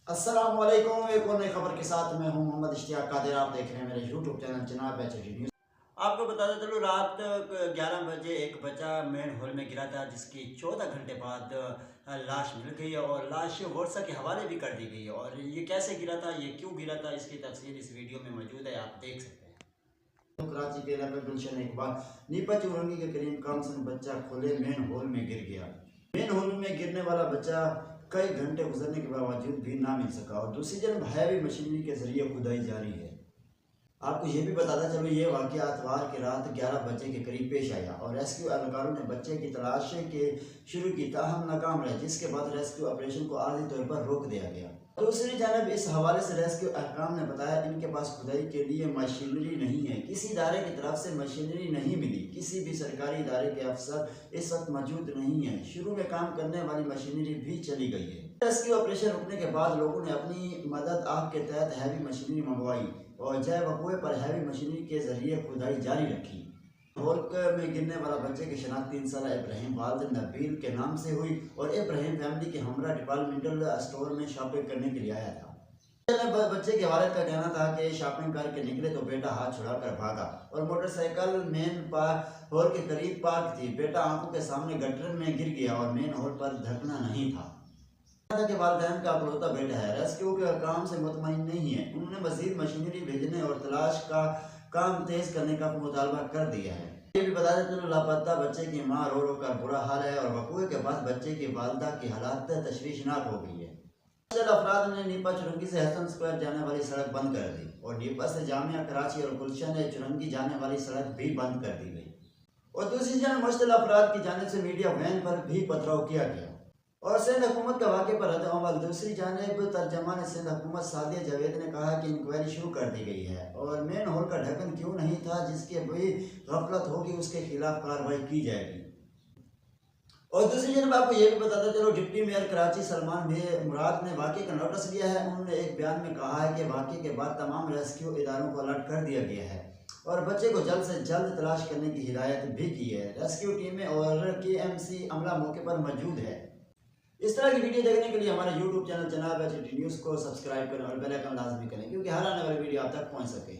अस्सलाम वालेकुम। एक और नई खबर के साथ मैं हूं मोहम्मद इश्तियाक कादिर। आप देख रहे हैं मेरे यूट्यूब चैनल जनाब HOD न्यूज़। आपको बताते चलो, रात 11 बजे एक बच्चा मेन हॉल में गिरा था, जिसकी 14 घंटे बाद लाश मिल गई है और लाश वर्षा के हवाले भी कर दी गई है। और ये कैसे गिरा था, ये क्यों गिरा था, इसकी तफसील इस वीडियो में मौजूद है, आप देख सकते हैं। तो कराची के इलाके गुलशन इकबाल नीपा चुरंगी के करीब कामसन बच्चा खुले मेन हॉल में गिर गया। मेन हॉल में गिरने वाला बच्चा कई घंटे गुजरने के बावजूद भी ना मिल सका और दूसरी जानब हैवी मशीनरी के जरिए खुदाई जारी है। आपको ये भी बताता चलो, ये वाक़या इतवार की रात 11 बजे के करीब पेश आया और रेस्क्यू एहलकारों ने बच्चे की तलाश के शुरू की, ताहम नाकाम रहे, जिसके बाद रेस्क्यू ऑपरेशन को आर्जी तौर पर रोक दिया गया। दूसरी जानब इस हवाले से रेस्क्यू एहलकार ने बताया इनके पास खुदाई के लिए मशीनरी नहीं है, किसी इदारे की तरफ से मशीनरी नहीं मिली, किसी भी सरकारी इदारे के अफसर इस वक्त मौजूद नहीं है, शुरू में काम करने वाली मशीनरी भी चली गई है। रेस्क्यू ऑपरेशन रुकने के बाद लोगों ने अपनी मदद आग के तहत हैवी मशीनरी मंगवाई और जय वकुए पर हैवी मशीनरी के जरिए खुदाई जारी रखी। हॉल में गिरने वाला बच्चे की शनाख्त 3 साल इब्राहिम वालिद नबील के नाम से हुई और इब्राहिम फैमिली के हमरा डिपार्टमेंटल स्टोर में शॉपिंग करने के लिए आया था। बच्चे के वालिद का कहना था कि शॉपिंग करके निकले तो बेटा हाथ छुड़ाकर भागा और मोटरसाइकिल मेन हॉल के करीब पार्क थी। बेटा आंखों के सामने गटर में गिर गया और मेन हॉल पर ढकना नहीं था कि वालिदैन का अकलौता बेटा है। रेस्क्यू के काम से मुतमईन नहीं है, उन्होंने मजीद मशीनरी भेजने और तलाश का काम तेज करने का मुतालबा कर दिया है। ये भी बता देते हैं, लापता बच्चे की मां रो रो कर बुरा हाल है और वकूए के बाद बच्चे की वालदा की हालात तशवीशनाक हो गई है। अफराद ने नीपा चुरंगी से हसन स्क्वायर जाने वाली सड़क बंद कर दी और नीपा से जामिया कराची और गुलशन चुरंगी जाने वाली सड़क भी बंद कर दी गई और दूसरी जानब मुश्तल अफराद की जानिब से मीडिया वैन पर भी पथराव किया गया और सिंध हुकूमत का वाक़े पर रद्द-ए-अमल। दूसरी जानिब तर्जमान सिंध हुकूमत सादिया जावेद ने कहा कि इंक्वायरी शुरू कर दी गई है और मेन हॉल का ढक्कन क्यों नहीं था, जिसके भी गफलत होगी उसके खिलाफ कार्रवाई की जाएगी। और दूसरी जानब आपको ये भी बताते चलो, डिप्टी मेयर कराची सलमान मुराद ने वाक़े का नोटिस लिया है। उन्होंने एक बयान में कहा है कि वाक़े के बाद तमाम रेस्क्यू इदारों को अलर्ट कर दिया गया है और बच्चे को जल्द से जल्द तलाश करने की हिदायत भी की है। रेस्क्यू टीमें और KMC अमला मौके पर मौजूद है। इस तरह की वीडियो देखने के लिए हमारे YouTube चैनल जनाब HOD न्यूज़ को सब्सक्राइब करें और बेल आइकन लाजमी करें, क्योंकि हर आने वाली वीडियो आप तक पहुंच सके।